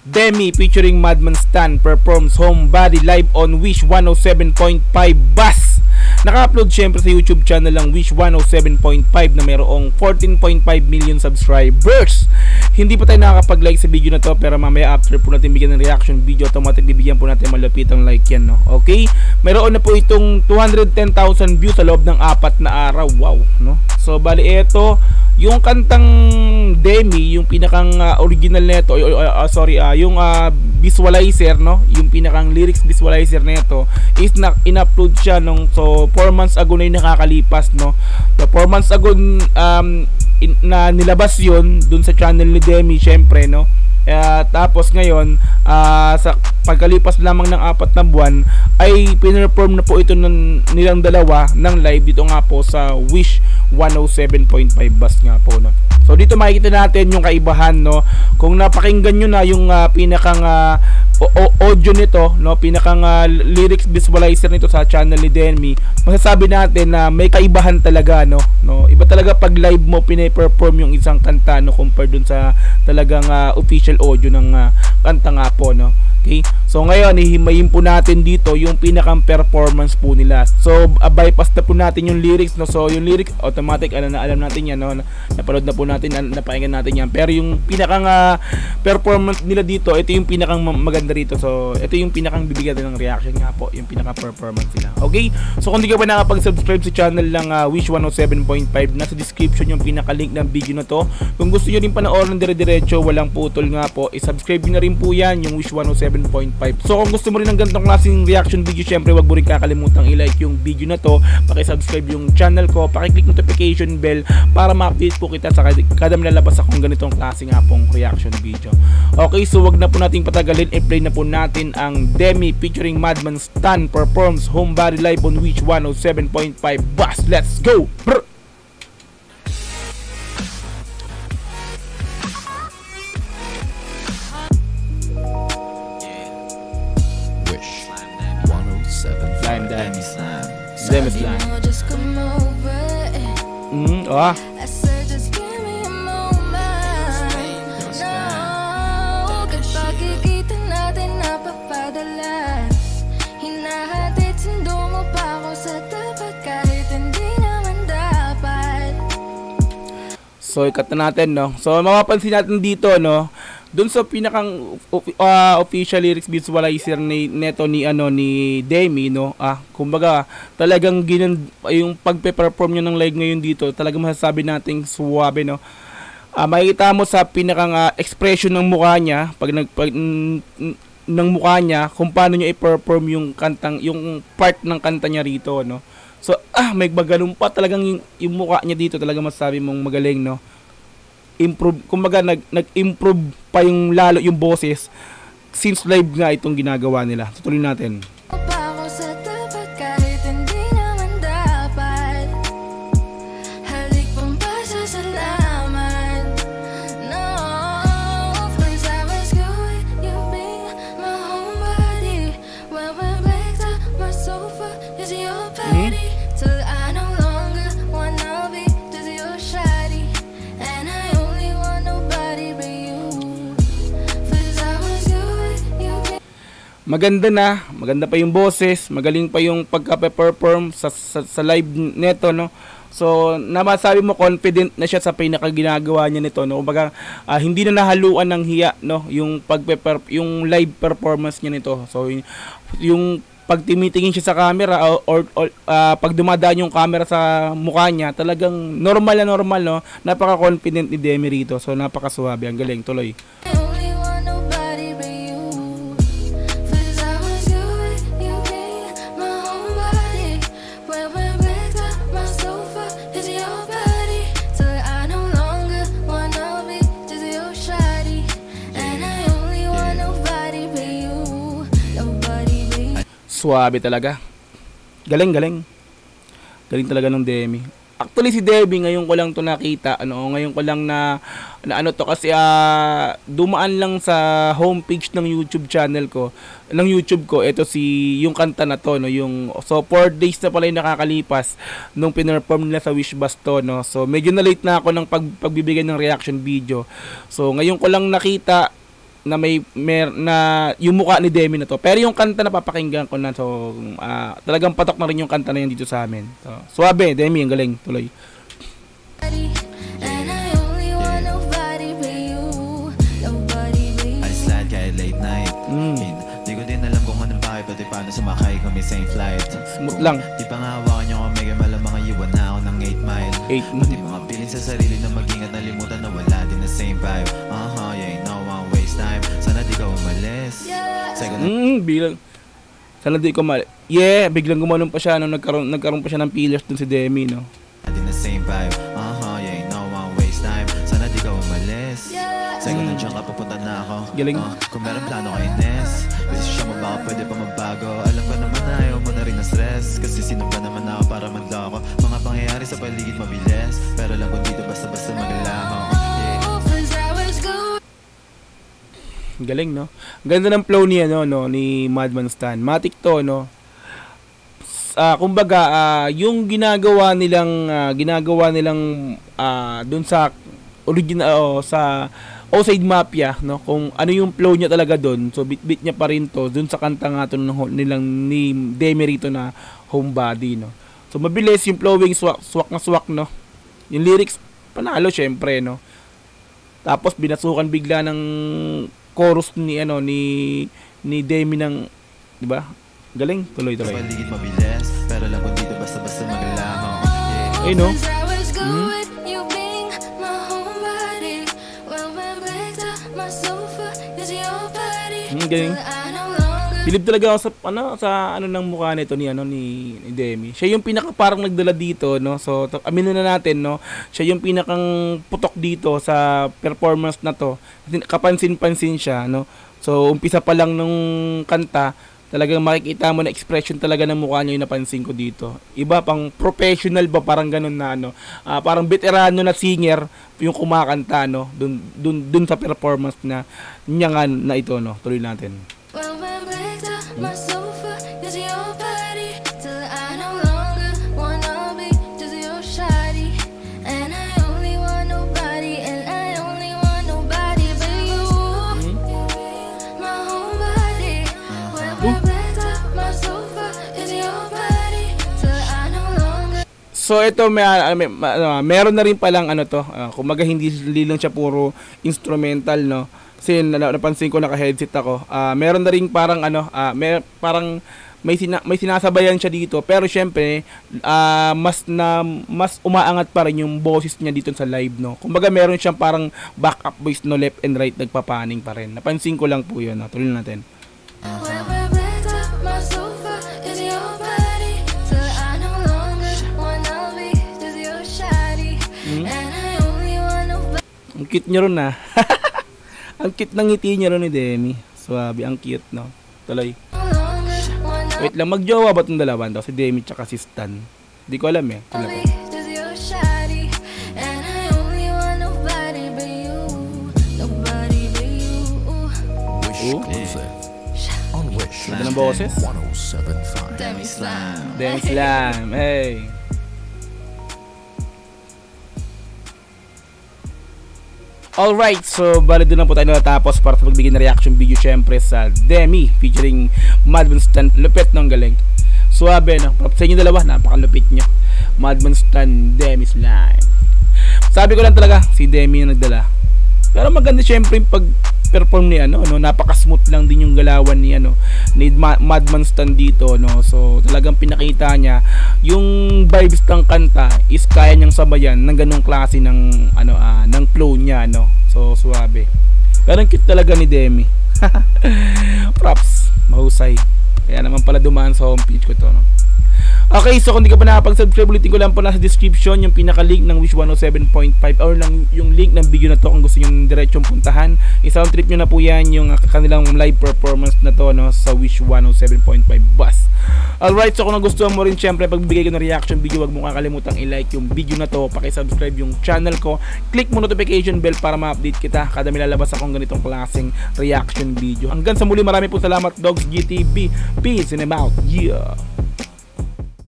Demi featuring Madman Stan performs Homebody live on Wish 107.5 Bus. Naka-upload syempre sa YouTube channel ng Wish 107.5 na mayroong 14.5 million subscribers. Hindi pa tayo nakakapag-like sa video na to, pero mamaya after po natin bigyan ng reaction video, automatic bibigyan po natin malapitang like yan, no? Okay? Mayroon na po itong 210,000 views sa loob ng 4 na araw. Wow, no? So bali ito yung kantang Demi, yung pinakang original nito, yung visualizer, no, yung pinakang lyrics visualizer nito is in-upload siya nung 4 months ago na yung nakakalipas, no. So 4 months ago na nilabas yun dun sa channel ni Demi, syempre, no. Tapos ngayon sa pagkalipas lamang ng 4 na buwan ay pinperform na po ito nilang dalawa ng live dito nga po sa Wish 107.5 Bus nga po, no. So dito makikita natin yung kaibahan, no. Kung napakinggan nyo na yung pinakang audio nito, no, pinakang lyrics visualizer nito sa channel ni Demi, masasabi natin na may kaibahan talaga, no. Iba talaga pag live mo pine-perform yung isang kanta, no, compared dun sa talagang official audio ng kanta nga po, no. Okay? So ngayon ihimayin po natin dito yung pinakang performance po nila. So bypass na po natin yung lyrics, no. So yung lyrics automatic alam natin yan, no. Napanood na po natin, napakinggan natin yan. Pero yung pinakang performance nila dito, ito yung pinakang maganda rito. So ito yung pinakang bibigyan ng reaction nga po, yung pinaka performance nila. Okay? So kung di ka pa nakapag-subscribe sa channel ng Wish 107.5, nasa description yung pinaka-link ng video na to. Kung gusto niyo rin panoorin dire-diretso, walang putol nga po, i-subscribe niyo na rin po yan, yung Wish 107.5. So kung gusto mo rin ng ganitong klaseng reaction video, syempre wag mo rin kakalimutang i-like yung video na to, paki-subscribe yung channel ko, paki-click notification bell para ma-update po kita sa kada malalabas akong ganitong klase nga pong reaction video. Okay, so wag na po nating patagalin, i-play na po natin ang Demi featuring Madman Stan performs Homebody live on Wish 107.5 Bus. Let's go! Brr! Slime Demi. Demi Slime. So ikat na natin, no. So mapapansin natin dito, no, dun sa pinakang official lyrics visualizer neto ni Demi, no. Kumbaga talagang yung pagpe-perform niya ng live ngayon dito, talagang masasabi nating suwabe, no. Makikita mo sa pinakang expression ng mukha niya ng mukha niya kung paano niya i-perform yung part ng kanta niya rito, no. So, may ganun pa talagang yung mukha niya dito, talaga masasabi mong magaling, no. Improve, kumbaga nag-improve pa yung lalo yung boses since live nga itong ginagawa nila. Tutuloy natin. Maganda pa yung boses, magaling pa yung pagka-perform sa live neto, no. So nasabi mo confident na siya sa pinakaginagawa niya nito, no. Kumbaga hindi na nahaluan ng hiya, no, yung yung live performance niya nito. So yung pag tumitingin siya sa camera or pag dumadaan yung camera sa mukha niya, talagang normal, no. Napaka-confident ni Demi rito. So napakasuwabe, ang galing, tuloy. Suwabe talaga. Galing talaga ng Demi. Actually si Demi ngayon ko lang to nakita, ngayon ko lang na to kasi dumaan lang sa homepage ng YouTube channel ko, ng YouTube ko, ito yung kanta na to, no, so 4 days na pala yung nakakalipas nung pinerform nila sa Wish Bus to, no. So medyo na late na ako ng pagbibigay ng reaction video. So ngayon ko lang nakita na na yung mukha ni Demi na to. Pero yung kanta na papakinggan ko na, so talagang patok na rin yung kanta na yan dito sa amin. So, suwabe, Demi, ang galing, tuloy. I slide kahit late night. Di ko din alam kung anong bakit, pati paano sumakay kung may same flight. Smooth lang. Di pa nga hawakan yung omega, malamang iwan na ako ng 8 mile. Pati mga piling sa sarili na mag-ingat, nalimutan na wala din na same vibe. Yeah, no one waste time. Sana di ka umalis. Bilang sana di ko biglang gumanon pa siya, no? nagkaroon pa siya ng pillars dun si Demi, no? Din na same vibe. Yeah, no one waste time. Sana di ka umalis. Sa'yo nandiyan ka, papunta na ako. Galing. Kung meron plano kay Ines, desisyon mo baka pwede pa magbago. Alam ko naman na ayaw mo na rin na stress, kasi sino pa naman ako para magloko. Mga pangyayari sa paligid mabilis, pero lang kung dito basta-basta maglako. Galing, no? Ganda ng flow niya, no, ni Madman Stan. Matik to, no? Kumbaga, yung ginagawa nilang dun sa original, sa Outside Mafia, no? Kung ano yung flow niya talaga dun, so bit niya pa rin to dun sa kanta nga to nilang ni Demi rito na Homebody, no? So mabilis yung flowing, swak na swak, no? Yung lyrics, panalo syempre, no? Tapos binasukan bigla ng chorus ni Demi ng, di ba? Galing, tuloy. Paligid mabilis, pero lang kung dito basta-basta maglako. Ay, no? Galing. Bilib talaga ako sa ng mukha nito ni Demi. Siya yung pinaka parang nagdala dito, no. So aminin na natin, no. Siya yung pinakang putok dito sa performance na to. Kapansin-pansin siya, no. So umpisa pa lang nung kanta, talagang makikita mo na expression talaga ng mukha niya yung napansin ko dito. Iba pang professional ba, parang ganun na parang veterano na singer yung kumakanta, no, dun sa performance na niya nga na ito, no. Tuloy natin. So ito meron na rin palang kumaga hindi lang siya puro instrumental, no. Kasi napansin ko naka-headset ako. Meron na rin parang parang may sinasabayan siya dito, pero syempre mas umaangat pa rin yung boses niya dito sa live, no. Kumbaga meron siyang parang backup voice, no, left and right nagpapaning pa rin. Napansin ko lang po 'yun, no. Tuloy natin. Ang cute niya ron, ang cute ng ngiti niya ron ni Demi. Swabe, ang cute, no. Tuloy. Wait lang, magjowa ba itong dalawa? Si Demi tsaka si Stan. Di ko alam, Tuloy. Ganda ng boses. Demi Slam. Hey. Alright, so bali doon na po tayo natapos para sa pagbigay ng reaction video syempre sa Demi featuring Madman Stan. Lupit ng galing. Suwabe, no? Sa inyo dalawa, napakalupit nyo. Madman Stan, Demi Slime. Sabi ko lang talaga, si Demi yung nagdala. Pero maganda syempre yung pag-perform ni napaka-smooth lang din yung galawan ni Madman Stan dito, no. So talagang pinakita niya yung vibes ng kanta is kaya niyang sabayan ng ganung klase ng ng flow niya, no. So suwabe. Pero ang cute talaga ni Demi. Props, mahusay. Kaya naman pala dumaan sa homepage ko to, no. Okay, so kung di ka pa nakapag-subscribe, ulitin ko lang po nasa description yung pinaka-link ng Wish 107.5 or lang yung link ng video na to kung gusto nyo diretsong puntahan. I-sound trip nyo na po yan yung kanilang live performance na to, no, sa Wish 107.5 bus. Alright, so kung nagustuhan mo rin syempre pagbigay ko ng reaction video, wag mo kakalimutang i-like yung video na to, paki-subscribe yung channel ko, click mo notification bell para ma-update kita kada may lalabas akong ganitong klaseng reaction video. Hanggang sa muli, marami po salamat, Dogs GTV. Peace and I'm out. Yeah.